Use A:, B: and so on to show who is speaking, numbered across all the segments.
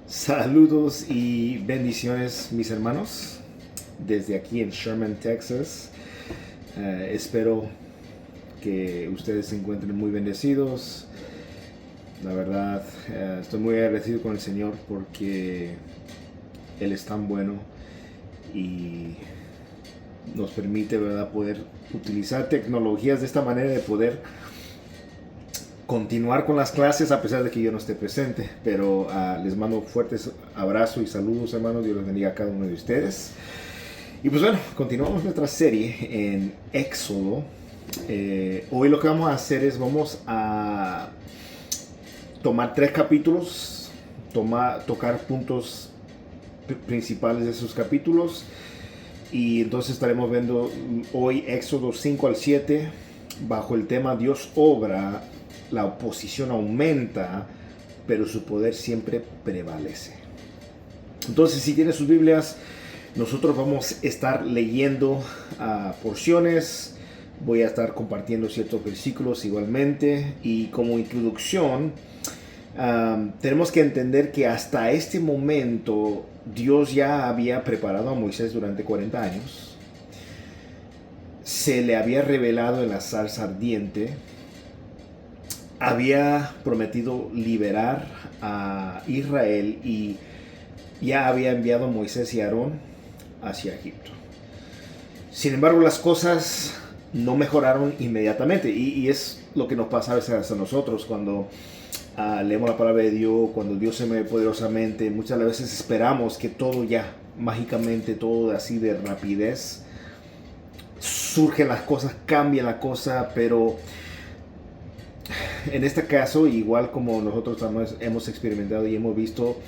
A: Saludos y bendiciones, mis hermanos, desde aquí en Sherman, Texas. Espero que ustedes se encuentren muy bendecidos. La verdad, estoy muy agradecido con el Señor porque Él es tan bueno y nos permite, ¿verdad?, poder utilizar tecnologías de esta manera, de poder continuar con las clases a pesar de que yo no esté presente. Pero les mando fuertes abrazos y saludos, hermanos. Dios los bendiga a cada uno de ustedes. Y pues bueno, continuamos nuestra serie en Éxodo. Hoy lo que vamos a hacer es vamos a tomar 3 capítulos, tocar puntos principales de esos capítulos. Y entonces estaremos viendo hoy Éxodo 5 al 7 bajo el tema Dios obra, la oposición aumenta, pero su poder siempre prevalece. Entonces, si tienen sus Biblias, nosotros vamos a estar leyendo porciones. Voy a estar compartiendo ciertos versículos igualmente. Y como introducción, tenemos que entender que hasta este momento Dios ya había preparado a Moisés durante 40 años. Se le había revelado en la zarza ardiente. Había prometido liberar a Israel y ya había enviado a Moisés y Aarón hacia Egipto. Sin embargo, las cosas no mejoraron inmediatamente y es lo que nos pasa a veces a nosotros cuando leemos la palabra de Dios, cuando Dios se mueve poderosamente. Muchas veces esperamos que todo ya, mágicamente, todo así de rapidez, surgen las cosas, cambian la cosa, pero en este caso, igual como nosotros hemos experimentado y hemos visto,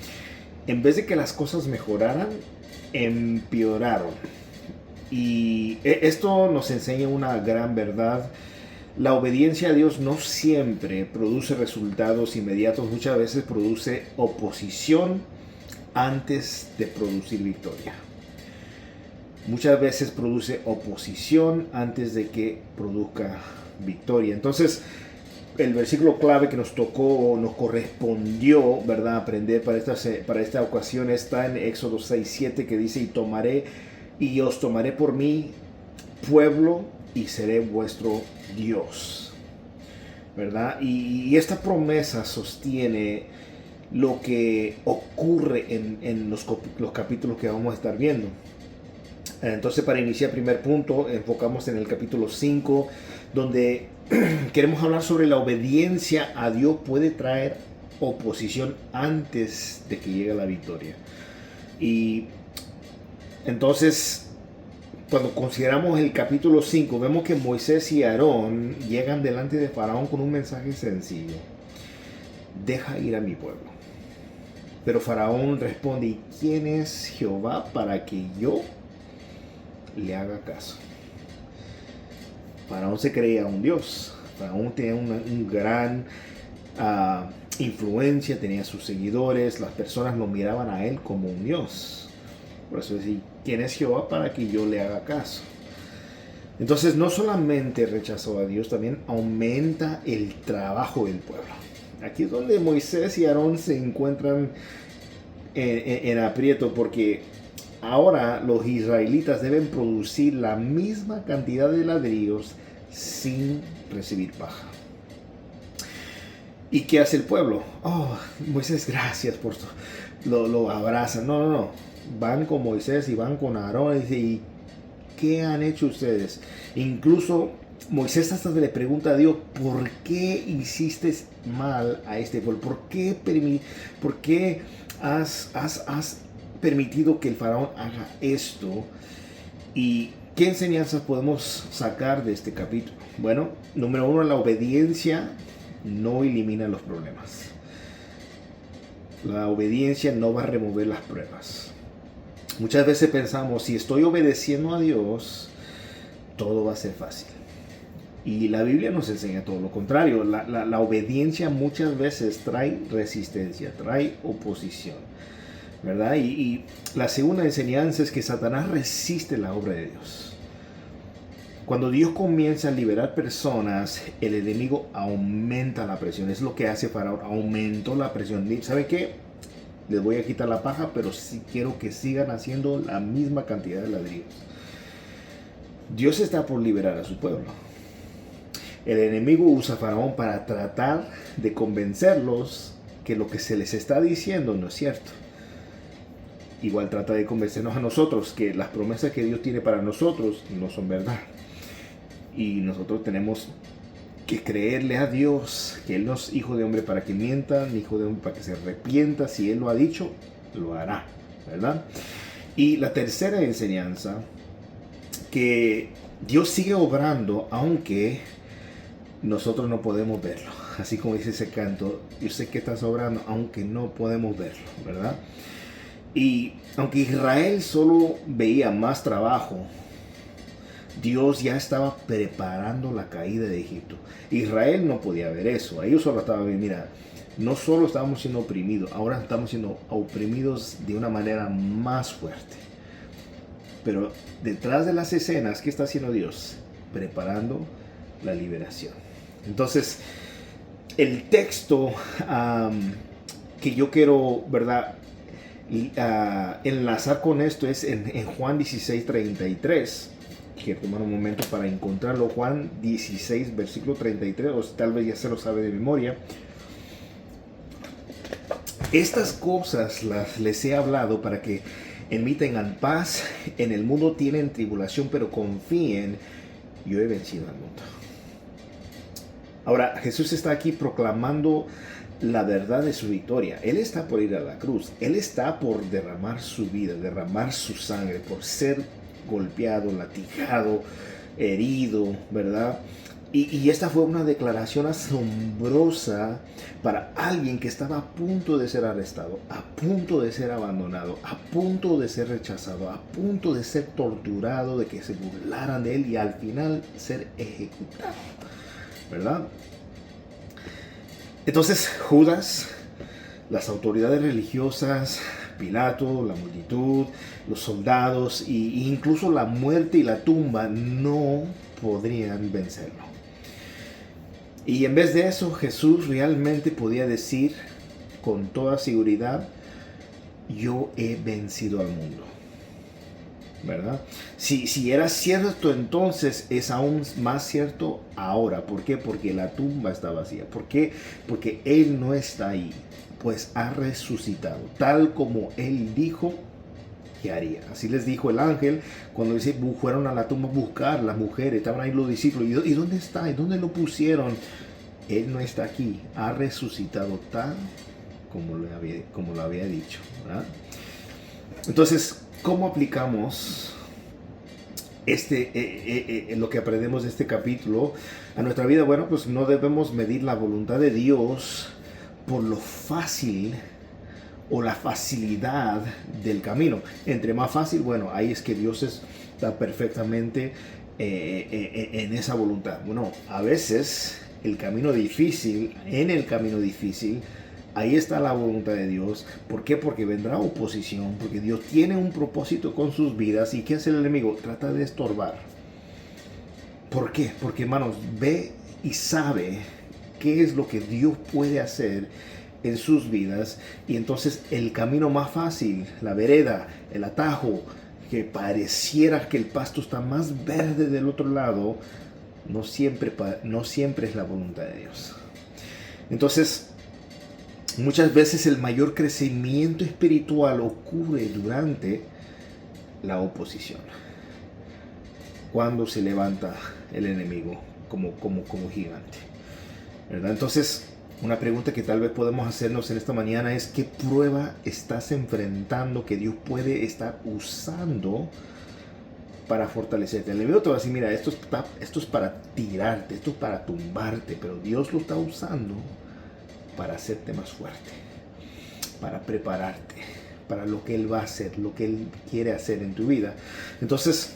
A: en vez de que las cosas mejoraran, empeoraron. Y esto nos enseña una gran verdad. La obediencia a Dios no siempre produce resultados inmediatos. Muchas veces produce oposición antes de producir victoria. Muchas veces produce oposición antes de que produzca victoria. Entonces, el versículo clave que nos tocó, nos correspondió, ¿verdad?, aprender para esta ocasión está en Éxodo 6:7, que dice: y os tomaré por mi pueblo y seré vuestro Dios, ¿verdad? Y esta promesa sostiene lo que ocurre en los capítulos que vamos a estar viendo. Entonces, para iniciar el primer punto, enfocamos en el capítulo 5, donde queremos hablar sobre la obediencia a Dios puede traer oposición antes de que llegue la victoria. Y entonces, cuando consideramos el capítulo 5, vemos que Moisés y Aarón llegan delante de Faraón con un mensaje sencillo: deja ir a mi pueblo. Pero Faraón responde: ¿y quién es Jehová para que yo le haga caso? Faraón se creía un dios. Faraón tenía un gran influencia, tenía sus seguidores, las personas lo miraban a él como un dios. Por eso decía: ¿quién es Jehová para que yo le haga caso? Entonces, no solamente rechazó a Dios, también aumenta el trabajo del pueblo. Aquí es donde Moisés y Aarón se encuentran en aprieto, porque ahora los israelitas deben producir la misma cantidad de ladrillos sin recibir paja. ¿Y qué hace el pueblo? Oh, Moisés, gracias por esto. Lo abrazan. No. Van con Moisés y van con Aarón y dice: ¿y qué han hecho ustedes? Incluso Moisés hasta le pregunta a Dios: ¿por qué hiciste mal a este pueblo? ¿Por qué has permitido que el faraón haga esto? ¿Y qué enseñanzas podemos sacar de este capítulo? Bueno, número 1, la obediencia no elimina los problemas. La obediencia no va a remover las pruebas. Muchas veces pensamos: si estoy obedeciendo a Dios, todo va a ser fácil. Y la Biblia nos enseña todo lo contrario. La obediencia muchas veces trae resistencia, trae oposición, ¿verdad? Y la segunda enseñanza es que Satanás resiste la obra de Dios. Cuando Dios comienza a liberar personas, el enemigo aumenta la presión. Es lo que hace Faraón: aumentó la presión. ¿Sabe qué? les voy a quitar la paja, pero sí quiero que sigan haciendo la misma cantidad de ladrillos. Dios está por liberar a su pueblo. El enemigo usa a Faraón para tratar de convencerlos que lo que se les está diciendo no es cierto. Igual trata de convencernos a nosotros que las promesas que Dios tiene para nosotros no son verdad. Y nosotros tenemos que creerle a Dios, que Él no es hijo de hombre para que mienta, ni hijo de hombre para que se arrepienta. Si Él lo ha dicho, lo hará, ¿verdad? Y la tercera enseñanza, que Dios sigue obrando aunque nosotros no podemos verlo. Así como dice ese canto, yo sé que estás obrando aunque no podemos verlo, ¿verdad? Y aunque Israel solo veía más trabajo, Dios ya estaba preparando la caída de Egipto. Israel no podía ver eso. Ellos solo estaban viendo, mira, no solo estábamos siendo oprimidos, ahora estamos siendo oprimidos de una manera más fuerte. Pero detrás de las escenas, ¿qué está haciendo Dios? Preparando la liberación. Entonces, el texto que yo quiero, ¿verdad?, enlazar con esto es en Juan 16:33. Quiero tomar un momento para encontrarlo. Juan 16, versículo 33, o tal vez ya se lo sabe de memoria. Estas cosas les he hablado para que en mí tengan paz. En el mundo tienen tribulación, pero confíen, yo he vencido al mundo. Ahora, Jesús está aquí proclamando la verdad de su victoria. Él está por ir a la cruz. Él está por derramar su vida, derramar su sangre, por ser golpeado, latigado, herido, ¿verdad? Y esta fue una declaración asombrosa para alguien que estaba a punto de ser arrestado, a punto de ser abandonado, a punto de ser rechazado, a punto de ser torturado, de que se burlaran de él y al final ser ejecutado, ¿verdad? Entonces Judas, las autoridades religiosas, Pilato, la multitud, los soldados e incluso la muerte y la tumba no podrían vencerlo. Y en vez de eso, Jesús realmente podía decir con toda seguridad, yo he vencido al mundo, ¿verdad? Si era cierto entonces, es aún más cierto ahora. ¿Por qué? Porque la tumba está vacía. ¿Por qué? Porque Él no está ahí, pues ha resucitado, tal como Él dijo que haría. Así les dijo el ángel cuando dice, fueron a la tumba a buscar las mujeres, estaban ahí los discípulos. ¿Y dónde está? ¿Y dónde lo pusieron? Él no está aquí, ha resucitado tal como lo había dicho, ¿verdad? Entonces, ¿cómo aplicamos lo que aprendemos de este capítulo a nuestra vida? Bueno, pues no debemos medir la voluntad de Dios por lo fácil o la facilidad del camino. Entre más fácil, bueno, ahí es que Dios está perfectamente en esa voluntad. Bueno, a veces en el camino difícil, ahí está la voluntad de Dios. ¿Por qué? Porque vendrá oposición, porque Dios tiene un propósito con sus vidas. ¿Y qué hace el enemigo? Trata de estorbar. ¿Por qué? Porque, hermanos, ve y sabe qué es lo que Dios puede hacer en sus vidas. Y entonces el camino más fácil, la vereda, el atajo, que pareciera que el pasto está más verde del otro lado, no siempre es la voluntad de Dios. Entonces, muchas veces el mayor crecimiento espiritual ocurre durante la oposición, cuando se levanta el enemigo como gigante, ¿verdad? Entonces, una pregunta que tal vez podemos hacernos en esta mañana es: ¿qué prueba estás enfrentando que Dios puede estar usando para fortalecerte? El enemigo te va a decir, mira, esto es para tirarte, esto es para tumbarte, pero Dios lo está usando para hacerte más fuerte, para prepararte para lo que Él va a hacer, lo que Él quiere hacer en tu vida. Entonces,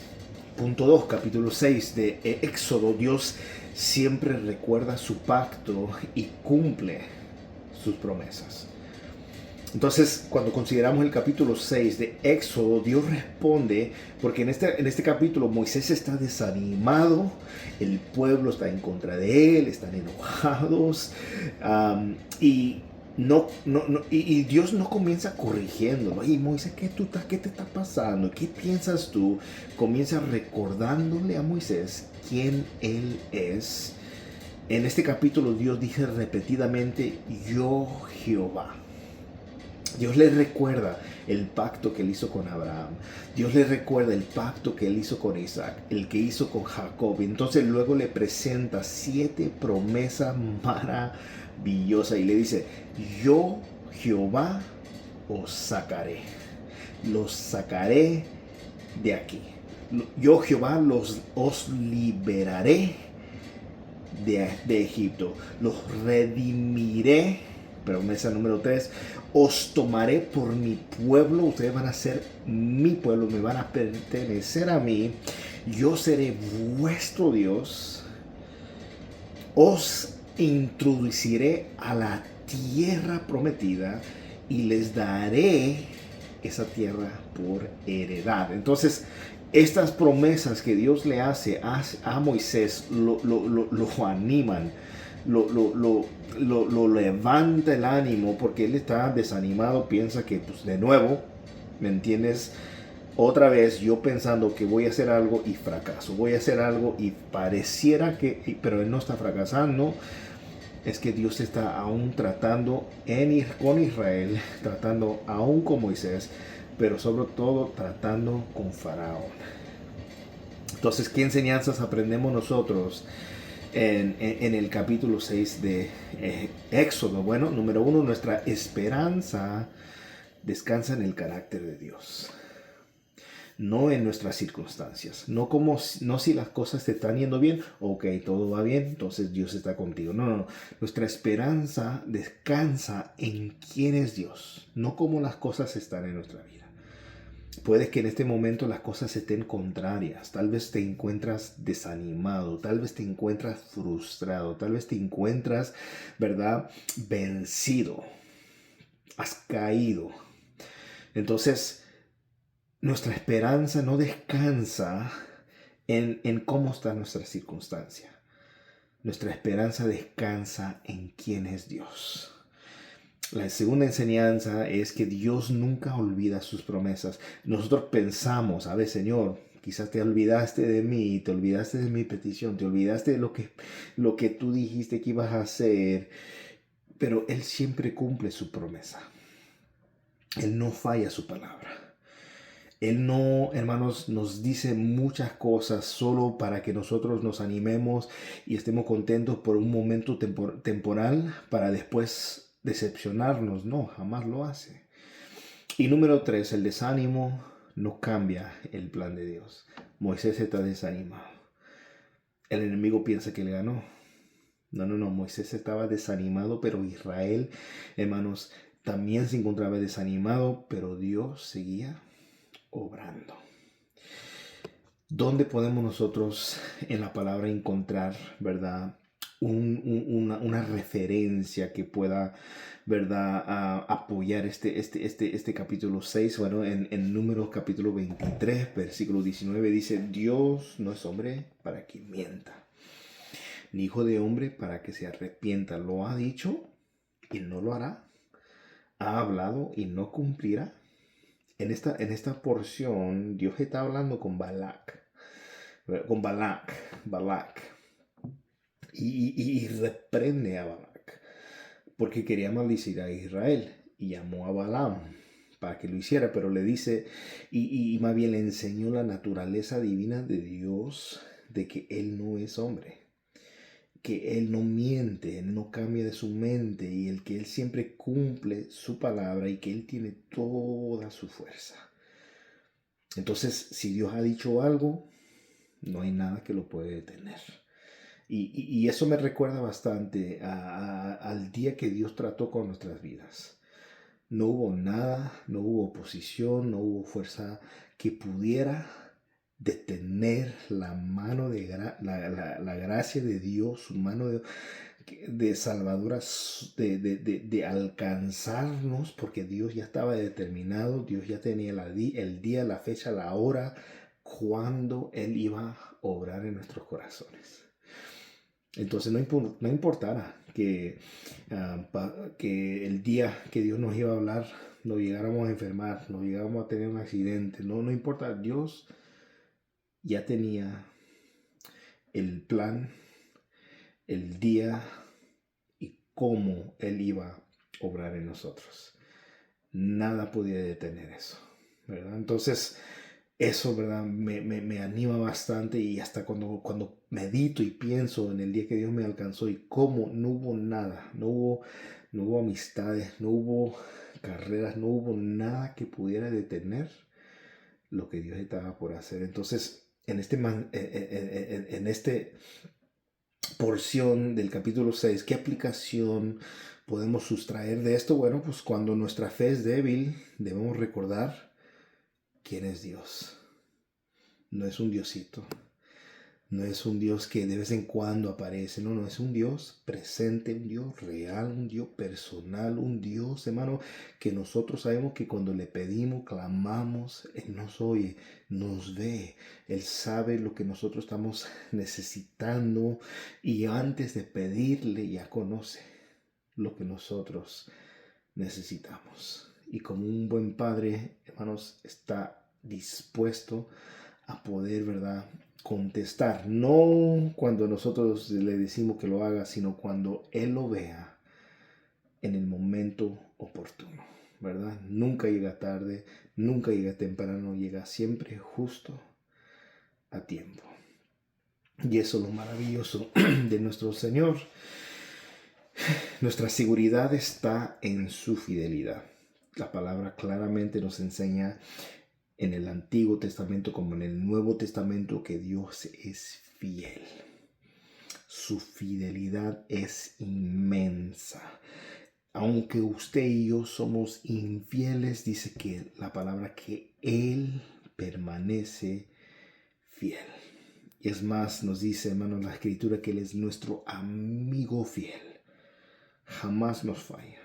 A: punto 2, capítulo 6 de Éxodo: Dios siempre recuerda su pacto y cumple sus promesas. Entonces, cuando consideramos el capítulo 6 de Éxodo, Dios responde, porque en este capítulo Moisés está desanimado, el pueblo está en contra de él, están enojados, y y Dios no comienza corrigiéndolo. Y Moisés, ¿qué te está pasando? ¿Qué piensas tú? Comienza recordándole a Moisés quién él es. En este capítulo Dios dice repetidamente, yo Jehová. Dios le recuerda el pacto que él hizo con Abraham. Dios le recuerda el pacto que él hizo con Isaac, el que hizo con Jacob. Entonces luego le presenta 7 promesas maravillosas y le dice, yo Jehová os sacaré. Los sacaré de aquí. Yo Jehová os liberaré de Egipto. Los redimiré. Promesa número 3. Os tomaré por mi pueblo. Ustedes van a ser mi pueblo. Me van a pertenecer a mí. Yo seré vuestro Dios. Os introduciré a la tierra prometida y les daré esa tierra por heredad. Entonces, estas promesas que Dios le hace a Moisés lo animan, lo levanta el ánimo, porque él está desanimado, piensa que pues de nuevo, ¿me entiendes? Otra vez yo pensando que voy a hacer algo y fracaso, voy a hacer algo y pareciera que, pero él no está fracasando. Es que Dios está aún tratando con Israel, tratando aún con Moisés, pero sobre todo tratando con Faraón. Entonces, ¿qué enseñanzas aprendemos nosotros en el capítulo 6 de Éxodo? Bueno, número 1, nuestra esperanza descansa en el carácter de Dios, no en nuestras circunstancias, no si las cosas te están yendo bien, ok, todo va bien, entonces Dios está contigo. No. Nuestra esperanza descansa en quién es Dios, no cómo las cosas están en nuestra vida. Puede que en este momento las cosas estén contrarias, tal vez te encuentras desanimado, tal vez te encuentras frustrado, tal vez te encuentras, ¿verdad?, vencido, has caído. Entonces, nuestra esperanza no descansa en cómo está nuestra circunstancia. Nuestra esperanza descansa en quién es Dios. La segunda enseñanza es que Dios nunca olvida sus promesas. Nosotros pensamos, a ver, Señor, quizás te olvidaste de mí, te olvidaste de mi petición, te olvidaste de lo que tú dijiste que ibas a hacer, pero Él siempre cumple su promesa. Él no falla su palabra. Él no, hermanos, nos dice muchas cosas solo para que nosotros nos animemos y estemos contentos por un momento temporal para después decepcionarnos. No, jamás lo hace. Y número 3, el desánimo no cambia el plan de Dios. Moisés está desanimado. El enemigo piensa que le ganó. No. Moisés estaba desanimado, pero Israel, hermanos, también se encontraba desanimado, pero Dios seguía obrando. ¿Dónde podemos nosotros en la palabra encontrar, verdad, una referencia que pueda, verdad, apoyar este capítulo 6? Bueno, en Números capítulo 23, versículo 19 dice, Dios no es hombre para que mienta, ni hijo de hombre para que se arrepienta. Lo ha dicho y no lo hará. Ha hablado y no cumplirá. En esta porción, Dios está hablando con Balac, y reprende a Balac, porque quería maldecir a Israel, y llamó a Balaam para que lo hiciera, pero le dice, y más bien le enseñó la naturaleza divina de Dios, de que Él no es hombre, que Él no miente, Él no cambia de su mente, y el que Él siempre cumple su palabra, y que Él tiene toda su fuerza. Entonces, si Dios ha dicho algo, no hay nada que lo puede detener. Y eso me recuerda bastante al día que Dios trató con nuestras vidas. No hubo nada, no hubo oposición, no hubo fuerza que pudiera detener la mano de la gracia de Dios, su mano de salvadora, de alcanzarnos, porque Dios ya estaba determinado, Dios ya tenía el día, la fecha, la hora, cuando Él iba a obrar en nuestros corazones. Entonces no importara que el día que Dios nos iba a hablar, nos llegáramos a enfermar, nos llegáramos a tener un accidente, no importa, Dios ya tenía el plan, el día y cómo Él iba a obrar en nosotros. Nada podía detener eso, ¿verdad? Entonces, eso, ¿verdad? Me anima bastante y hasta cuando medito y pienso en el día que Dios me alcanzó y cómo no hubo nada, no hubo amistades, no hubo carreras, no hubo nada que pudiera detener lo que Dios estaba por hacer. Entonces, en este porción del capítulo 6, ¿qué aplicación podemos sustraer de esto? Bueno, pues cuando nuestra fe es débil, debemos recordar quién es Dios. No es un diosito, no es un Dios que de vez en cuando aparece, no, es un Dios presente, un Dios real, un Dios personal, un Dios, hermano, que nosotros sabemos que cuando le pedimos, clamamos, Él nos oye, nos ve, Él sabe lo que nosotros estamos necesitando y antes de pedirle ya conoce lo que nosotros necesitamos. Y como un buen padre, hermanos, está dispuesto a poder, ¿verdad?, contestar, no cuando nosotros le decimos que lo haga, sino cuando Él lo vea en el momento oportuno, ¿verdad? Nunca llega tarde, nunca llega temprano, llega siempre justo a tiempo. Y eso es lo maravilloso de nuestro Señor. Nuestra seguridad está en su fidelidad. La palabra claramente nos enseña en el Antiguo Testamento como en el Nuevo Testamento que Dios es fiel. Su fidelidad es inmensa. Aunque usted y yo somos infieles, dice que la palabra que Él permanece fiel. Y es más, nos dice, hermanos, la Escritura que Él es nuestro amigo fiel. Jamás nos falla.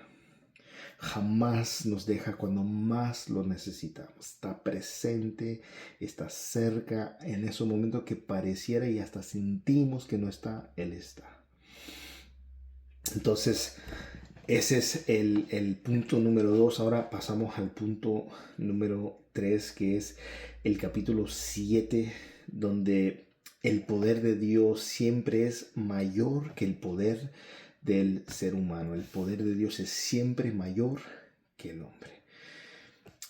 A: Jamás nos deja cuando más lo necesitamos. Está presente, está cerca en esos momentos que pareciera y hasta sentimos que no está, Él está. Entonces, ese es el punto número 2. Ahora pasamos al punto número 3, que es el capítulo 7, donde el poder de Dios siempre es mayor que el poder del ser humano. El poder de Dios es siempre mayor que el hombre.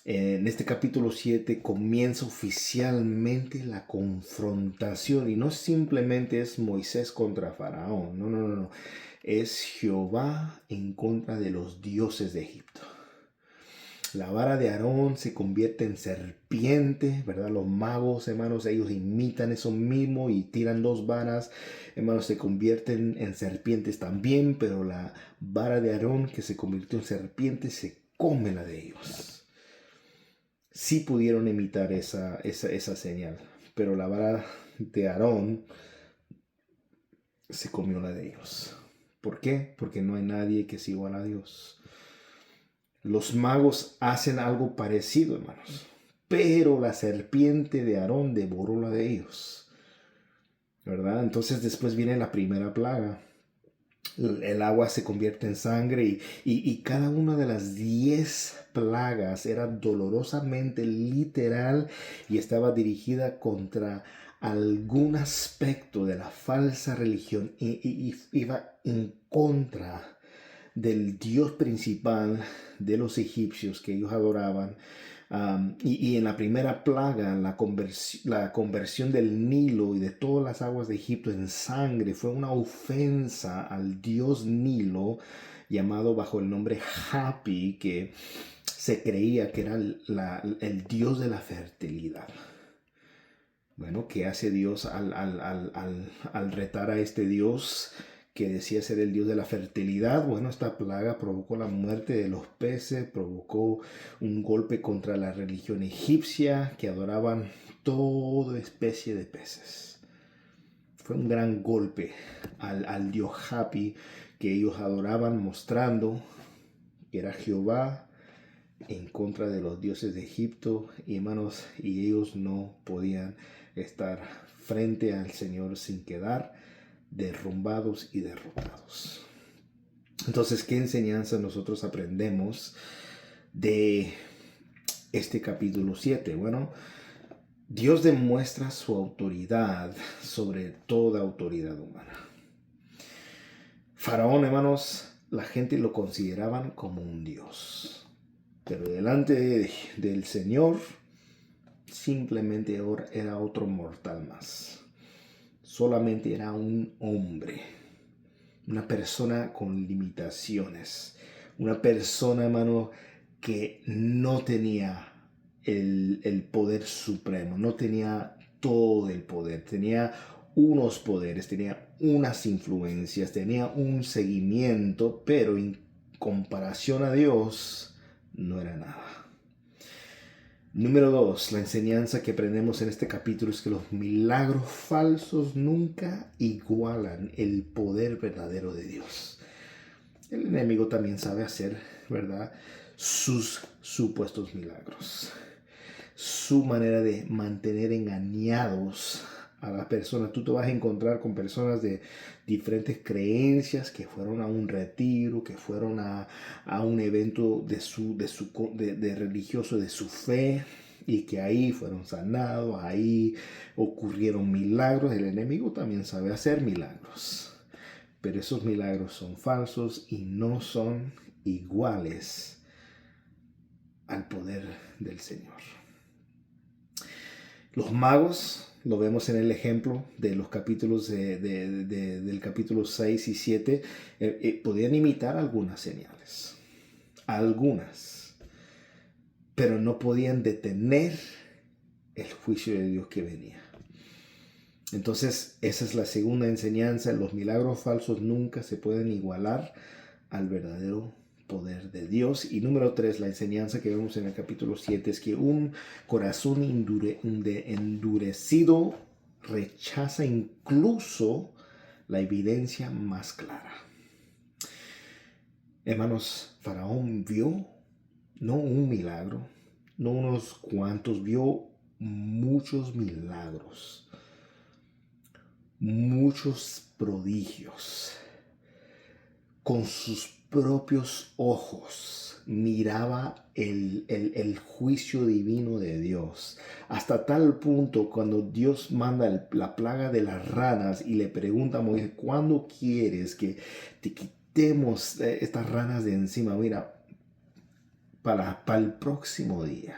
A: En este capítulo 7 comienza oficialmente la confrontación y no simplemente es Moisés contra Faraón, no. Es Jehová en contra de los dioses de Egipto. La vara de Aarón se convierte en serpiente, ¿verdad? Los magos, hermanos, ellos imitan eso mismo y tiran 2 varas, hermanos, se convierten en serpientes también, pero la vara de Aarón que se convirtió en serpiente se come la de ellos. Sí pudieron imitar esa señal, pero la vara de Aarón se comió la de ellos. ¿Por qué? Porque no hay nadie que sea igual a Dios. Los magos hacen algo parecido, hermanos, pero la serpiente de Aarón devoró la de ellos, ¿verdad? Entonces después viene la primera plaga. El agua se convierte en sangre y cada una de las 10 plagas era dolorosamente literal y estaba dirigida contra algún aspecto de la falsa religión y iba en contra del dios principal de los egipcios que ellos adoraban. Y en la primera plaga, la conversión del Nilo y de todas las aguas de Egipto en sangre fue una ofensa al dios Nilo, llamado bajo el nombre Hapi, que se creía que era el dios de la fertilidad. Bueno, ¿qué hace Dios al retar a este dios que decía ser el dios de la fertilidad? Bueno, esta plaga provocó la muerte de los peces, provocó un golpe contra la religión egipcia que adoraban toda especie de peces. Fue un gran golpe al dios Hapi que ellos adoraban, mostrando que era Jehová en contra de los dioses de Egipto, y hermanos, y ellos no podían estar frente al Señor sin quedar derrumbados y derrotados. Entonces, ¿qué enseñanza nosotros aprendemos de este capítulo 7? Bueno, Dios demuestra su autoridad sobre toda autoridad humana. Faraón, hermanos, la gente lo consideraban como un dios. Pero delante del Señor, simplemente era otro mortal más. Solamente era un hombre. Una persona con limitaciones. Una persona, hermano, que no tenía el poder supremo. No tenía todo el poder. Tenía unos poderes, tenía unas influencias, tenía un seguimiento, pero en comparación a Dios no era nada. Número 2, la enseñanza que aprendemos en este capítulo es que los milagros falsos nunca igualan el poder verdadero de Dios. El enemigo también sabe hacer, ¿verdad?, sus supuestos milagros. Su manera de mantener engañados a las personas. Tú te vas a encontrar con personas de diferentes creencias que fueron a un retiro, que fueron a un evento de religioso de su fe, y que ahí fueron sanados, ahí ocurrieron milagros. El enemigo también sabe hacer milagros, pero esos milagros son falsos y no son iguales al poder del Señor. Los magos, lo vemos en el ejemplo de los capítulos del capítulo 6 y 7, podían imitar algunas señales, pero no podían detener el juicio de Dios que venía. Entonces, esa es la segunda enseñanza. Los milagros falsos nunca se pueden igualar al verdadero poder de Dios. Y número 3, la enseñanza que vemos en el capítulo 7 es que un corazón endurecido rechaza incluso la evidencia más clara. Hermanos, Faraón vio no un milagro, no unos cuantos, vio muchos milagros, muchos prodigios. Con sus propios ojos miraba el juicio divino de Dios. Hasta tal punto, cuando Dios manda la plaga de las ranas y le pregunta a Moisés, ¿cuándo quieres que te quitemos estas ranas de encima? Mira, para el próximo día.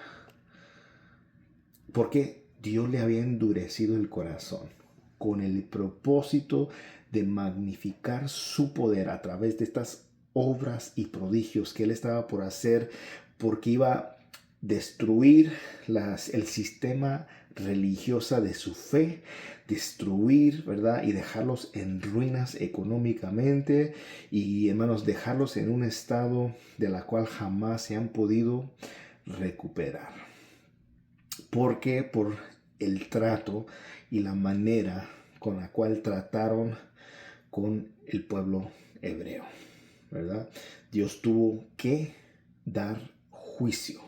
A: Porque Dios le había endurecido el corazón con el propósito de magnificar su poder a través de estas obras y prodigios que él estaba por hacer, porque iba a destruir el sistema religioso de su fe, destruir, ¿verdad?, y dejarlos en ruinas económicamente, y, hermanos, dejarlos en un estado de la cual jamás se han podido recuperar. ¿Por qué? Por el trato y la manera con la cual trataron con el pueblo hebreo, ¿verdad? Dios tuvo que dar juicio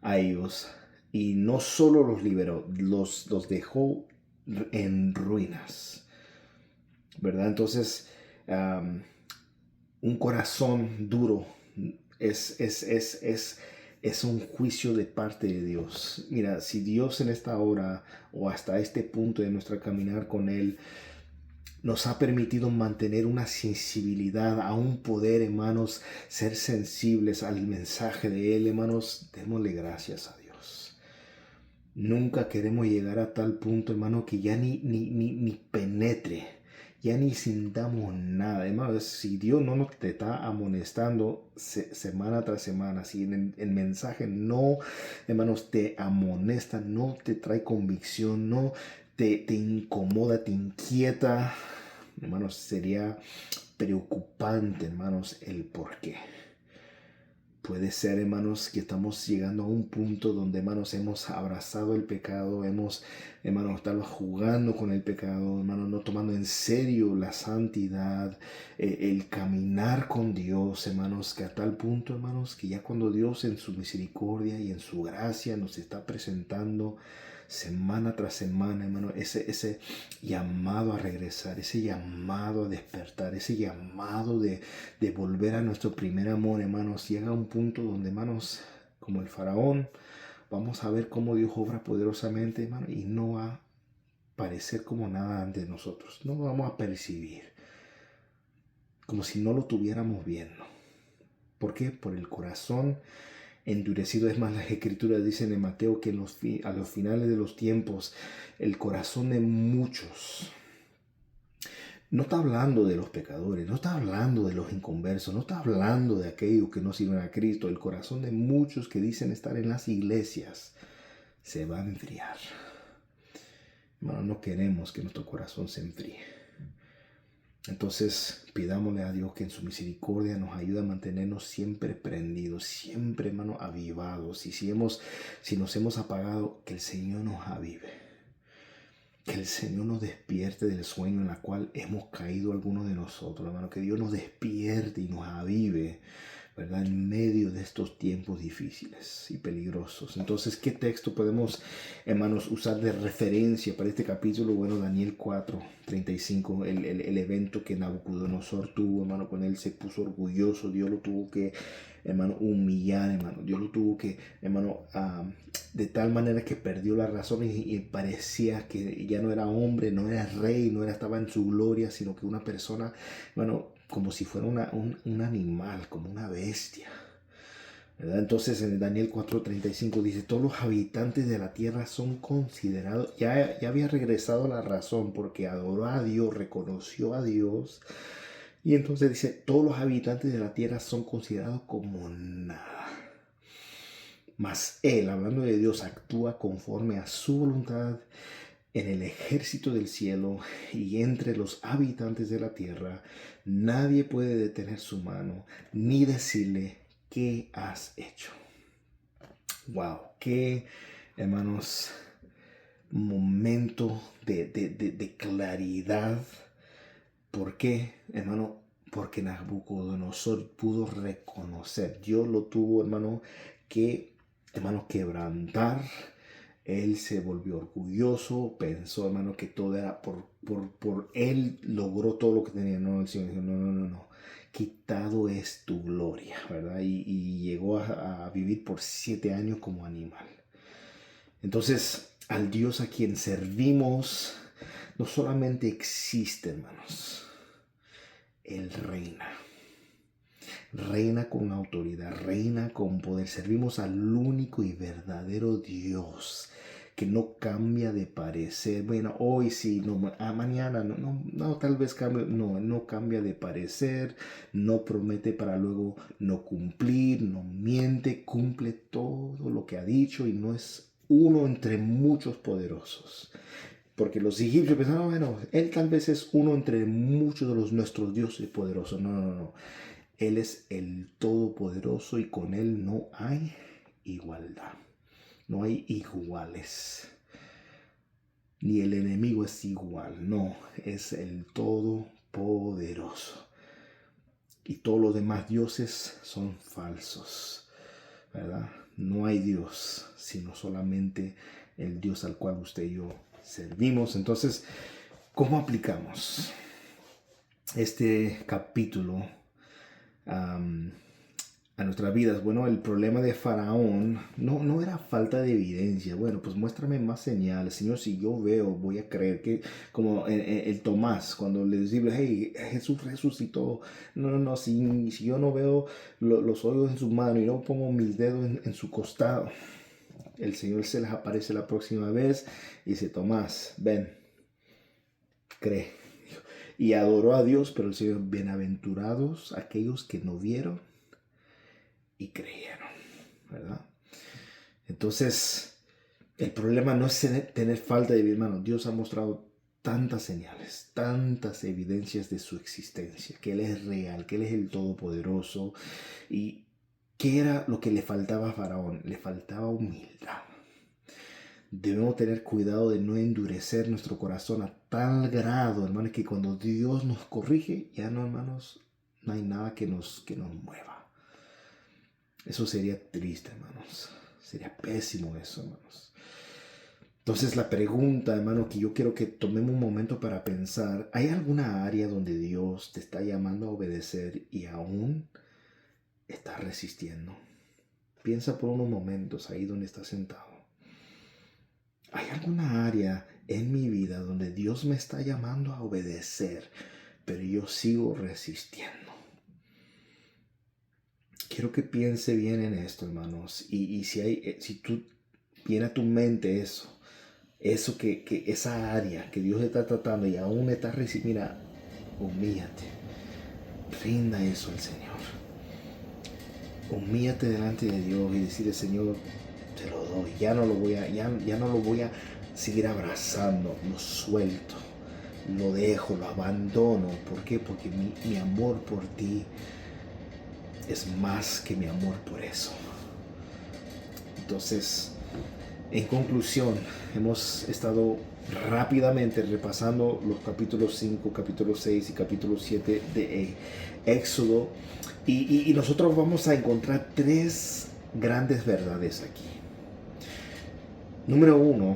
A: a ellos, y no solo los liberó, los dejó en ruinas, ¿verdad? Entonces, un corazón duro es un juicio de parte de Dios. Mira, si Dios en esta hora o hasta este punto de nuestra caminar con Él nos ha permitido mantener una sensibilidad a un poder, hermanos, ser sensibles al mensaje de Él, hermanos, démosle gracias a Dios. Nunca queremos llegar a tal punto, hermano, que ya ni penetre, ya ni sintamos nada. Hermano, si Dios no nos te está amonestando semana tras semana, si el mensaje no, hermanos, te amonesta, no te trae convicción, no te incomoda, te inquieta, hermanos, sería preocupante, hermanos, el por qué. Puede ser, hermanos, que estamos llegando a un punto donde, hermanos, hemos abrazado el pecado, hermanos, estamos jugando con el pecado, hermanos, no tomando en serio la santidad, el caminar con Dios, hermanos, que a tal punto, hermanos, que ya cuando Dios en su misericordia y en su gracia nos está presentando semana tras semana, hermano, ese llamado a regresar, ese llamado a despertar, ese llamado de volver a nuestro primer amor, hermanos, llega a un punto donde, hermanos, como el faraón, vamos a ver cómo Dios obra poderosamente, hermano, y no va a parecer como nada ante nosotros. No lo vamos a percibir, como si no lo tuviéramos viendo. ¿Por qué? Por el corazón endurecido. Es más, las escrituras dicen en Mateo que a los finales de los tiempos, el corazón de muchos, no está hablando de los pecadores, no está hablando de los inconversos, no está hablando de aquellos que no sirven a Cristo. El corazón de muchos que dicen estar en las iglesias se va a enfriar. Hermano, no queremos que nuestro corazón se enfríe. Entonces, pidámosle a Dios que en su misericordia nos ayude a mantenernos siempre prendidos, siempre, hermano, avivados. Y si nos hemos apagado, que el Señor nos avive. Que el Señor nos despierte del sueño en el cual hemos caído algunos de nosotros, hermano. Que Dios nos despierte y nos avive, ¿verdad? En medio de estos tiempos difíciles y peligrosos. Entonces, ¿qué texto podemos, hermanos, usar de referencia para este capítulo? Bueno, Daniel 4:35, el evento que Nabucodonosor tuvo, hermano, cuando él se puso orgulloso, Dios lo tuvo que, hermano, humillar, hermano. Dios lo tuvo que, hermano, de tal manera que perdió la razón y parecía que ya no era hombre, no era rey, estaba en su gloria, sino que una persona, bueno, como si fuera un animal, como una bestia, ¿verdad? Entonces en Daniel 4:35 dice, todos los habitantes de la tierra son considerados, ya había regresado a la razón porque adoró a Dios, reconoció a Dios, y entonces dice, todos los habitantes de la tierra son considerados como nada. Mas Él, hablando de Dios, actúa conforme a su voluntad en el ejército del cielo y entre los habitantes de la tierra. Nadie puede detener su mano ni decirle, ¿qué has hecho? Wow, qué, hermanos, momento de claridad. ¿Por qué, hermano? Porque Nabucodonosor pudo reconocer, Dios lo tuvo, hermano, que, hermano, quebrantar. Él se volvió orgulloso, pensó, hermano, que todo era por él logró todo lo que tenía. No, el Señor dijo, no, quitado es tu gloria, ¿verdad? Y llegó a vivir por 7 años como animal. Entonces, al Dios a quien servimos, no solamente existe, hermanos, Él reina. Reina con autoridad, reina con poder. Servimos al único y verdadero Dios que no cambia de parecer. Bueno, hoy sí, no, mañana no, tal vez cambie. No, no cambia de parecer, no promete para luego no cumplir, no miente, cumple todo lo que ha dicho y no es uno entre muchos poderosos. Porque los egipcios pensaban, bueno, él tal vez es uno entre muchos de nuestros dioses poderosos. No. Él es el Todopoderoso y con Él no hay igualdad. No hay iguales. Ni el enemigo es igual. No, es el Todopoderoso. Y todos los demás dioses son falsos, ¿verdad? No hay Dios, sino solamente el Dios al cual usted y yo servimos. Entonces, ¿cómo aplicamos este capítulo a nuestras vidas? Bueno, el problema de Faraón no era falta de evidencia. Bueno, pues muéstrame más señales, Señor. Si yo veo, voy a creer. Que como el Tomás, cuando le dice, hey, Jesús resucitó. No, si yo no veo los hoyos en su mano y no pongo mis dedos en su costado, el Señor se les aparece la próxima vez y dice, Tomás, ven, cree. Y adoró a Dios, pero el Señor, bienaventurados aquellos que no vieron y creyeron, ¿verdad? Entonces, el problema no es tener falta de vida, hermano. Dios ha mostrado tantas señales, tantas evidencias de su existencia, que Él es real, que Él es el Todopoderoso. ¿Y qué era lo que le faltaba a Faraón? Le faltaba humildad. Debemos tener cuidado de no endurecer nuestro corazón a tal grado, hermanos, que cuando Dios nos corrige, ya no, hermanos, no hay nada que nos mueva. Eso sería triste, hermanos. Sería pésimo eso, hermanos. Entonces la pregunta, hermano, que yo quiero que tomemos un momento para pensar, ¿hay alguna área donde Dios te está llamando a obedecer y aún estás resistiendo? Piensa por unos momentos ahí donde estás sentado. ¿Hay alguna área en mi vida donde Dios me está llamando a obedecer, pero yo sigo resistiendo? Quiero que piense bien en esto, hermanos. Y si tú viene a tu mente eso que esa área que Dios está tratando y aún está resistiendo, mira, humíllate. Rinda eso al Señor. Humíllate delante de Dios y decirle, Señor, te lo doy. Ya no lo voy a seguir abrazando. Lo suelto. Lo dejo, lo abandono. ¿Por qué? Porque mi amor por ti es más que mi amor por eso. Entonces, en conclusión, hemos estado rápidamente repasando los capítulos 5, capítulo 6 y capítulo 7 de Éxodo. Y nosotros vamos a encontrar tres grandes verdades aquí. Número uno,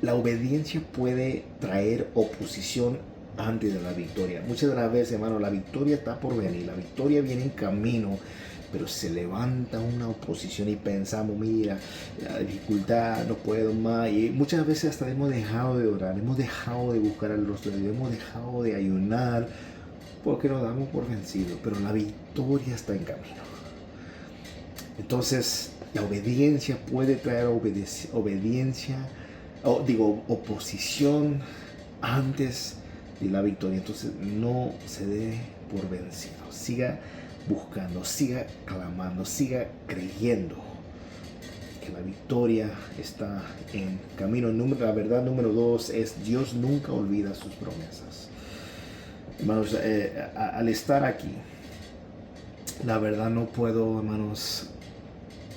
A: la obediencia puede traer oposición antes de la victoria. Muchas de las veces, hermano, la victoria está por venir, la victoria viene en camino, pero se levanta una oposición y pensamos, mira, la dificultad, no puedo más. Y muchas veces hasta hemos dejado de orar, hemos dejado de buscar al rostro de Dios, hemos dejado de ayunar, porque nos damos por vencidos, pero la victoria está en camino. Entonces, la obediencia puede traer oposición antes de la victoria. Entonces, no se dé por vencido. Siga buscando, siga clamando, siga creyendo que la victoria está en camino. La verdad número dos es: Dios nunca olvida sus promesas. Hermanos, al estar aquí, la verdad no puedo, hermanos,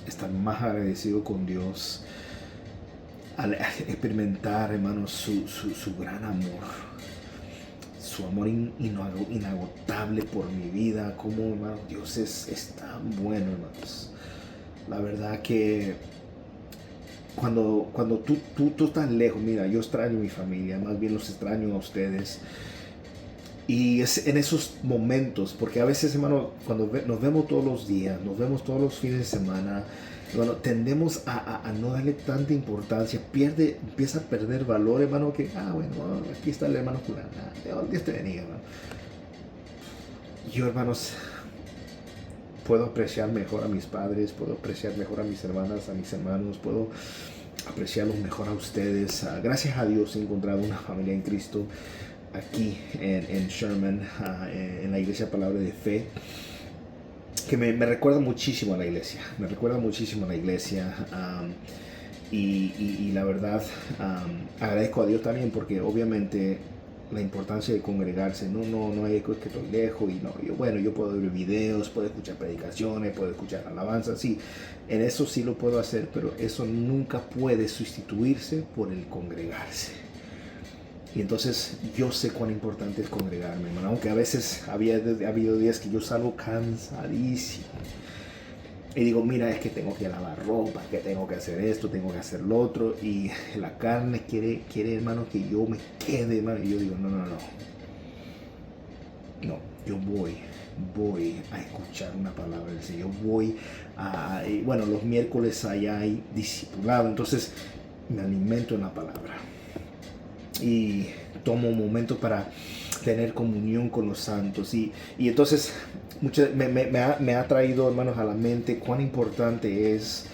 A: estar más agradecido con Dios al experimentar, hermanos, su gran amor, su amor inagotable por mi vida. Como, hermanos, Dios es tan bueno, hermanos. La verdad que cuando tú estás lejos, mira, yo extraño a mi familia, más bien los extraño a ustedes. Y es en esos momentos, porque a veces, hermano, cuando nos vemos todos los días, nos vemos todos los fines de semana, bueno, tendemos a no darle tanta importancia, empieza a perder valor, hermano, que, bueno, aquí está el hermano fulano, Dios te bendiga, hermano. Yo, hermanos, puedo apreciar mejor a mis padres, puedo apreciar mejor a mis hermanas, a mis hermanos, puedo apreciarlos mejor a ustedes. Gracias a Dios he encontrado una familia en Cristo aquí en Sherman, en la iglesia Palabra de Fe, que me recuerda muchísimo a la iglesia, y la verdad agradezco a Dios también, porque obviamente la importancia de congregarse, no hay que estoy lejos y yo puedo ver videos, puedo escuchar predicaciones, puedo escuchar alabanzas, sí, en eso sí lo puedo hacer, pero eso nunca puede sustituirse por el congregarse. Y entonces yo sé cuán importante es congregarme, hermano. Aunque a veces ha habido días que yo salgo cansadísimo. Y digo, mira, es que tengo que lavar ropa, que tengo que hacer esto, tengo que hacer lo otro. Y la carne quiere, hermano, que yo me quede, hermano. Y yo digo, no. No, yo voy a escuchar una palabra del Señor. Bueno, los miércoles allá hay discipulado. Entonces me alimento en la palabra. Y tomo un momento para tener comunión con los santos. Y entonces me ha traído, hermanos, a la mente cuán importante es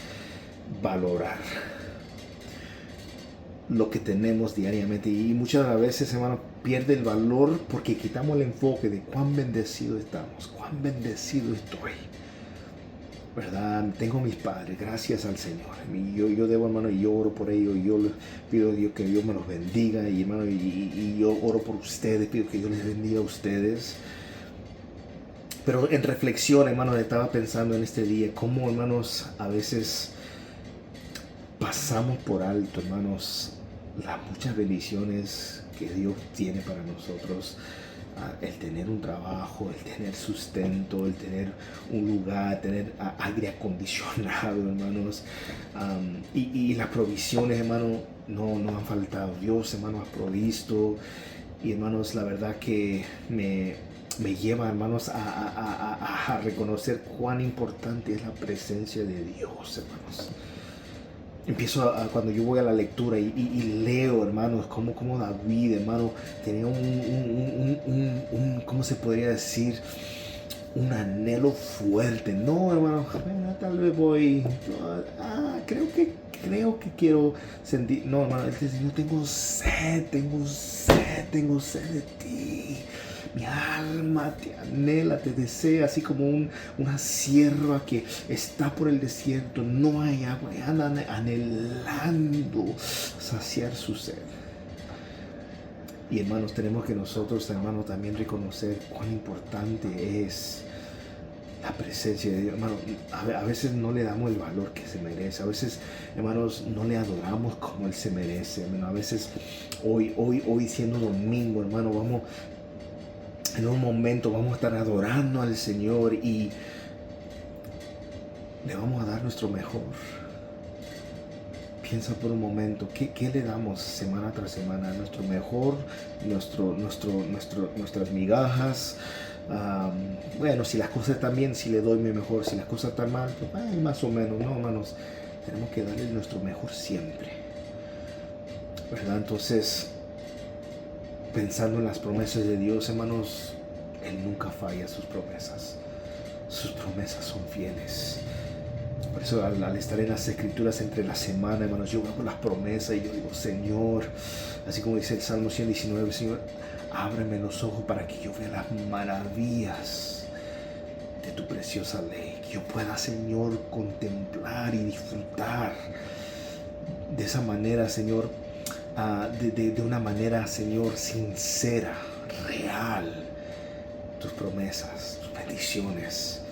A: valorar lo que tenemos diariamente. Y muchas veces, hermanos, pierde el valor porque quitamos el enfoque de cuán bendecido estamos, cuán bendecido estoy. ¿Verdad? Tengo mis padres, gracias al Señor. Yo debo, hermano, y yo oro por ellos. Y yo les pido a Dios que Dios me los bendiga. Y, hermano, y yo oro por ustedes, pido que Dios les bendiga a ustedes. Pero en reflexión, hermano, estaba pensando en este día cómo, hermanos, a veces pasamos por alto, hermanos, las muchas bendiciones que Dios tiene para nosotros. el tener un trabajo, el tener sustento, el tener un lugar, tener aire acondicionado, hermanos, y las provisiones, hermano, no han faltado. Dios, hermano, ha provisto. Y, hermanos, la verdad que me lleva, hermanos, a reconocer cuán importante es la presencia de Dios, hermanos. Empiezo cuando yo voy a la lectura y leo, hermanos, como David, hermano, tenía ¿cómo se podría decir? Un anhelo fuerte. No, hermano, tal vez voy, creo que quiero sentir. No, hermano, él dice, yo tengo sed de ti. Mi alma te anhela, te desea, así como una sierva que está por el desierto, no hay agua, y anda anhelando saciar su sed. Y, hermanos, tenemos que nosotros, hermanos, también reconocer cuán importante es la presencia de Dios. Hermano, a veces no le damos el valor que se merece. A veces, hermanos, no le adoramos como Él se merece. Hermano, a veces, hoy siendo domingo, hermano, en un momento vamos a estar adorando al Señor y le vamos a dar nuestro mejor. Piensa por un momento, ¿qué le damos semana tras semana? Nuestro mejor, nuestras migajas. Bueno, si las cosas están bien, si le doy mi mejor. Si las cosas están mal, pues, más o menos. No, hermanos, tenemos que darle nuestro mejor siempre, ¿verdad? Entonces, pensando en las promesas de Dios, hermanos, Él nunca falla sus promesas. Sus promesas son fieles. Por eso, al estar en las escrituras entre la semana, hermanos, yo veo las promesas y yo digo, Señor, así como dice el Salmo 119, Señor, ábreme los ojos para que yo vea las maravillas de tu preciosa ley. Que yo pueda, Señor, contemplar y disfrutar de esa manera, Señor, de una manera, Señor, sincera, real, tus promesas, tus bendiciones.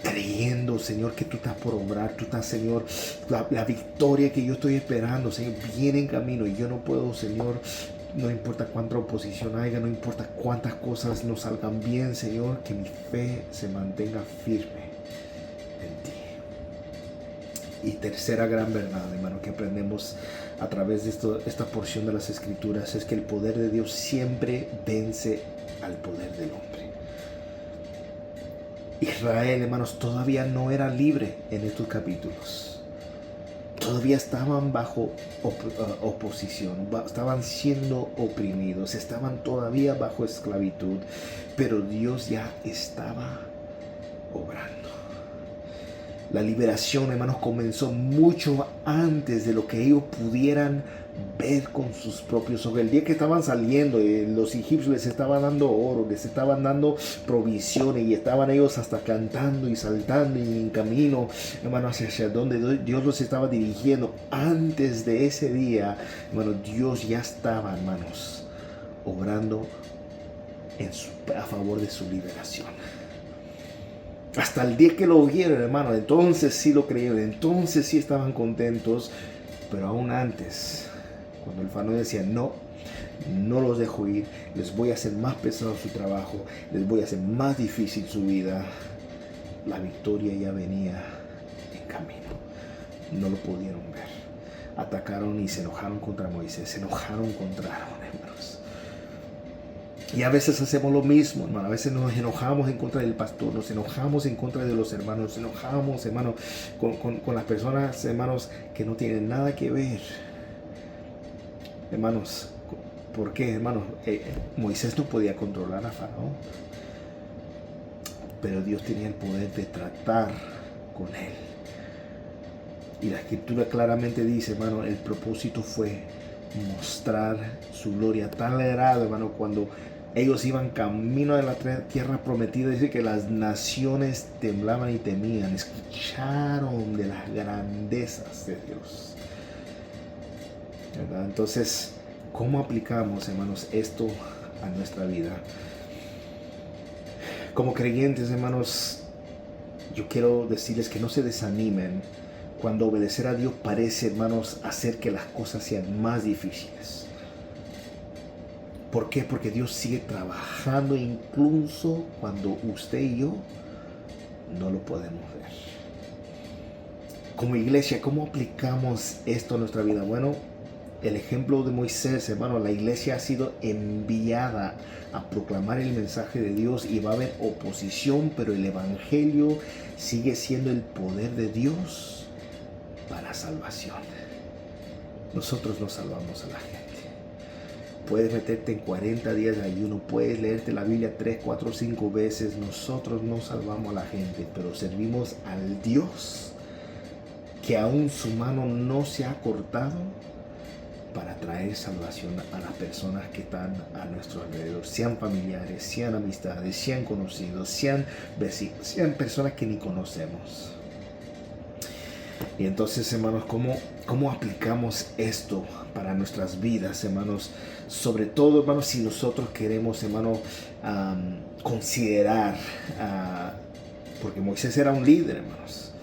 A: Creyendo, Señor, que tú estás por obrar, tú estás, Señor, la victoria que yo estoy esperando, Señor, viene en camino y yo no puedo, Señor, no importa cuánta oposición haya, no importa cuántas cosas no salgan bien, Señor, que mi fe se mantenga firme en ti. Y tercera gran verdad, hermano, que aprendemos a través de esta porción de las Escrituras es que el poder de Dios siempre vence al poder del hombre. Israel, hermanos, todavía no era libre en estos capítulos. Todavía estaban bajo oposición, estaban siendo oprimidos, estaban todavía bajo esclavitud, pero Dios ya estaba obrando. La liberación, hermanos, comenzó mucho antes de lo que ellos pudieran ver con sus propios ojos. El día que estaban saliendo, los egipcios les estaban dando oro, les estaban dando provisiones y estaban ellos hasta cantando y saltando y en camino, hermanos, hacia donde Dios los estaba dirigiendo. Antes de ese día, hermanos, Dios ya estaba, hermanos, obrando a favor de su liberación. Hasta el día que lo oyeron, hermano, entonces sí lo creyeron, entonces sí estaban contentos, pero aún antes, cuando el faraón decía, no los dejo ir, les voy a hacer más pesado su trabajo, les voy a hacer más difícil su vida, la victoria ya venía en camino. No lo pudieron ver. Atacaron y se enojaron contra Moisés, se enojaron contra Aarón, hermanos. Y a veces hacemos lo mismo, hermano. A veces nos enojamos en contra del pastor, nos enojamos en contra de los hermanos, nos enojamos, hermano, con las personas, hermanos, que no tienen nada que ver. Hermanos, ¿por qué, hermanos? Moisés no podía controlar a Faraón, pero Dios tenía el poder de tratar con él. Y la escritura claramente dice, hermano, el propósito fue mostrar su gloria. Tan grande, hermano, cuando ellos iban camino de la tierra prometida, dice que las naciones temblaban y temían, escucharon de las grandezas de Dios, ¿verdad? Entonces, ¿cómo aplicamos, hermanos, esto a nuestra vida? Como creyentes, hermanos, yo quiero decirles que no se desanimen cuando obedecer a Dios parece, hermanos, hacer que las cosas sean más difíciles. ¿Por qué? Porque Dios sigue trabajando incluso cuando usted y yo no lo podemos ver. Como iglesia, ¿cómo aplicamos esto a nuestra vida? Bueno, el ejemplo de Moisés, hermano, la iglesia ha sido enviada a proclamar el mensaje de Dios y va a haber oposición, pero el evangelio sigue siendo el poder de Dios para salvación. Nosotros no salvamos a la gente. Puedes meterte en 40 días de ayuno, puedes leerte la Biblia 3, 4, 5 veces. Nosotros no salvamos a la gente, pero servimos al Dios que aún su mano no se ha cortado para traer salvación a las personas que están a nuestro alrededor, sean familiares, sean amistades, sean conocidos, sean vecinos, sean personas que ni conocemos. Y entonces, hermanos, ¿cómo aplicamos esto para nuestras vidas, hermanos? Sobre todo, hermanos, si nosotros queremos, hermanos, considerar, porque Moisés era un líder, hermanos.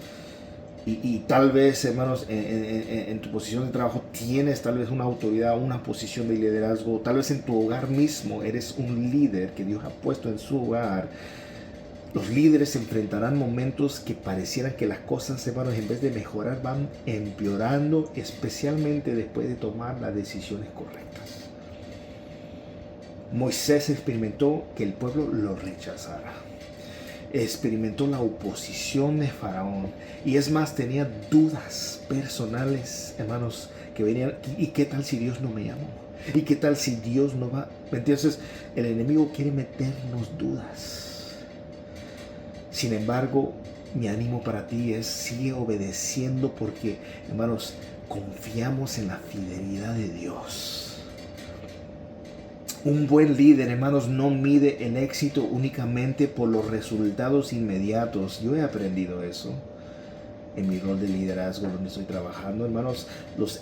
A: Y tal vez, hermanos, en tu posición de trabajo tienes tal vez una autoridad, una posición de liderazgo. Tal vez en tu hogar mismo eres un líder que Dios ha puesto en su hogar. Los líderes enfrentarán momentos que parecieran que las cosas, hermanos, en vez de mejorar, van empeorando, especialmente después de tomar las decisiones correctas. Moisés experimentó que el pueblo lo rechazara. Experimentó la oposición de Faraón. Y es más, tenía dudas personales, hermanos, que venían. ¿Y qué tal si Dios no me llamó? ¿Y qué tal si Dios no va? Entonces, el enemigo quiere meternos dudas. Sin embargo, mi ánimo para ti es: sigue obedeciendo, porque, hermanos, confiamos en la fidelidad de Dios. Un buen líder, hermanos, no mide el éxito únicamente por los resultados inmediatos. Yo he aprendido eso en mi rol de liderazgo donde estoy trabajando, hermanos. Los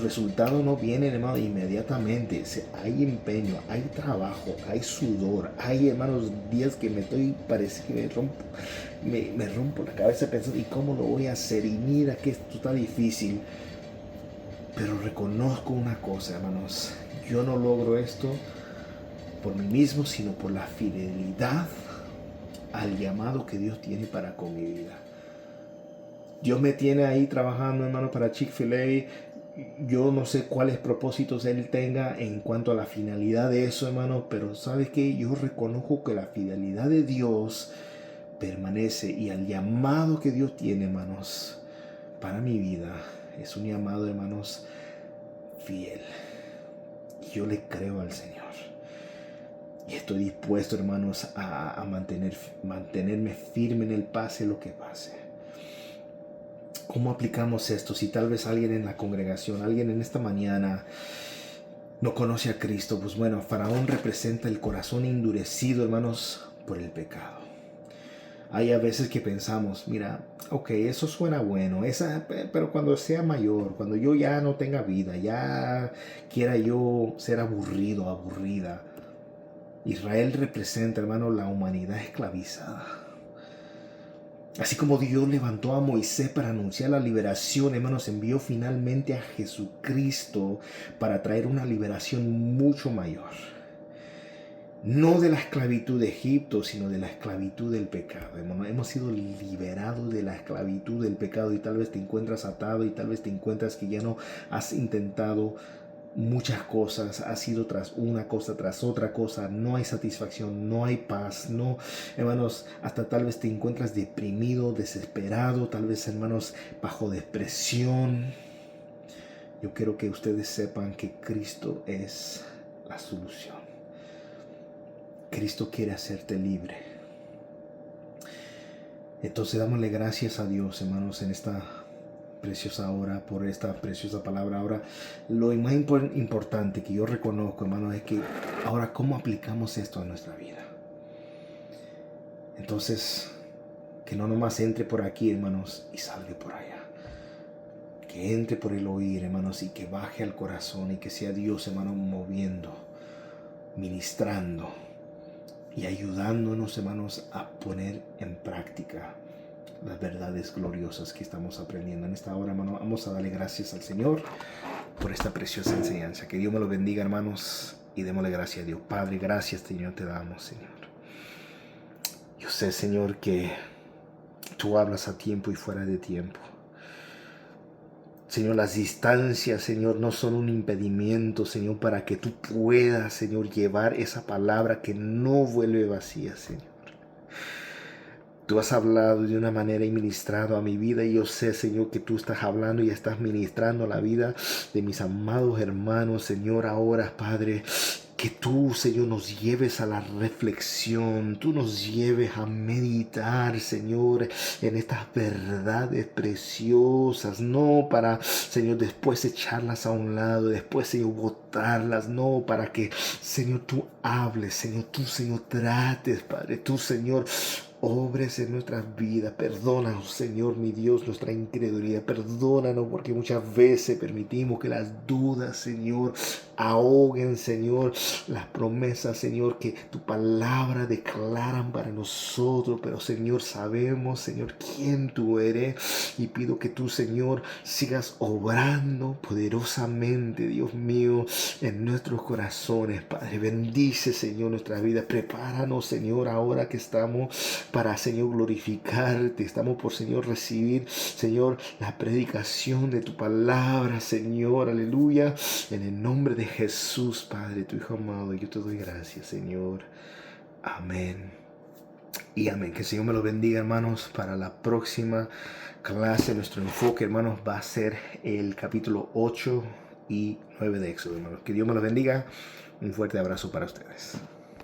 A: resultados no vienen, hermanos, inmediatamente. Hay empeño, hay trabajo, hay sudor, hay, hermanos, días que parece que me rompo la cabeza pensando: ¿y cómo lo voy a hacer? Y mira que esto está difícil. Pero reconozco una cosa, hermanos: yo no logro esto por mí mismo, sino por la fidelidad al llamado que Dios tiene para con mi vida. Dios me tiene ahí trabajando, hermano, para Chick-fil-A. Yo no sé cuáles propósitos Él tenga en cuanto a la finalidad de eso, hermano, pero ¿sabes qué? Yo reconozco que la fidelidad de Dios permanece, y al llamado que Dios tiene, hermanos, para mi vida, es un llamado, hermanos, fiel. Y yo le creo al Señor. Y estoy dispuesto, hermanos, a mantenerme firme en el pase lo que pase. ¿Cómo aplicamos esto? Si tal vez alguien en la congregación, alguien en esta mañana no conoce a Cristo, pues bueno, Faraón representa el corazón endurecido, hermanos, por el pecado. Hay a veces que pensamos: mira, ok, eso suena bueno, pero cuando sea mayor, cuando yo ya no tenga vida, ya quiera yo ser aburrido, aburrida. Israel representa, hermano, la humanidad esclavizada. Así como Dios levantó a Moisés para anunciar la liberación, hermanos, envió finalmente a Jesucristo para traer una liberación mucho mayor. No de la esclavitud de Egipto, sino de la esclavitud del pecado. Hermano, hemos sido liberados de la esclavitud del pecado, y tal vez te encuentras atado, y tal vez te encuentras que ya no has intentado muchas cosas, ha sido tras una cosa, tras otra cosa, no hay satisfacción, no hay paz, no, hermanos, hasta tal vez te encuentras deprimido, desesperado, tal vez, hermanos, bajo depresión. Yo quiero que ustedes sepan que Cristo es la solución. Cristo quiere hacerte libre. Entonces, dámosle gracias a Dios, hermanos, en esta preciosa hora, por esta preciosa palabra. Ahora, lo más importante que yo reconozco, hermanos, es que ahora, ¿cómo aplicamos esto a nuestra vida? Entonces, que no nomás entre por aquí, hermanos, y salga por allá. Que entre por el oír, hermanos, y que baje al corazón, y que sea Dios, hermanos, moviendo, ministrando y ayudándonos, hermanos, a poner en práctica las verdades gloriosas que estamos aprendiendo en esta hora, hermano. Vamos a darle gracias al Señor por esta preciosa enseñanza. Que Dios me lo bendiga, hermanos, y démosle gracias a Dios. Padre, gracias, Señor, te damos, Señor. Yo sé, Señor, que tú hablas a tiempo y fuera de tiempo. Señor, las distancias, Señor, no son un impedimento, Señor, para que tú puedas, Señor, llevar esa palabra que no vuelve vacía, Señor. Tú has hablado de una manera y ministrado a mi vida, y yo sé, Señor, que tú estás hablando y estás ministrando a la vida de mis amados hermanos, Señor. Ahora, Padre, que tú, Señor, nos lleves a la reflexión, tú nos lleves a meditar, Señor, en estas verdades preciosas, no para, Señor, después echarlas a un lado, después, Señor, botarlas, no, para que, Señor, tú hables, Señor, tú, Señor, trates, Padre, tú, Señor, obres en nuestras vidas. Perdónanos, Señor, mi Dios, nuestra incredulidad. Perdónanos porque muchas veces permitimos que las dudas, Señor, ahoguen, Señor, las promesas, Señor, que tu palabra declaran para nosotros. Pero, Señor, sabemos, Señor, quién tú eres, y pido que tú, Señor, sigas obrando poderosamente, Dios mío, en nuestros corazones. Padre, bendice, Señor, nuestra vida. Prepáranos, Señor, ahora que estamos para, Señor, glorificarte. Estamos por, Señor, recibir, Señor, la predicación de tu palabra, Señor, aleluya, en el nombre de Jesús, Padre, tu Hijo amado. Yo te doy gracias, Señor. Amén y amén. Que el Señor me los bendiga, hermanos. Para la próxima clase, nuestro enfoque, hermanos, va a ser el capítulo 8 y 9 de Éxodo, hermanos. Que Dios me los bendiga. Un fuerte abrazo para ustedes.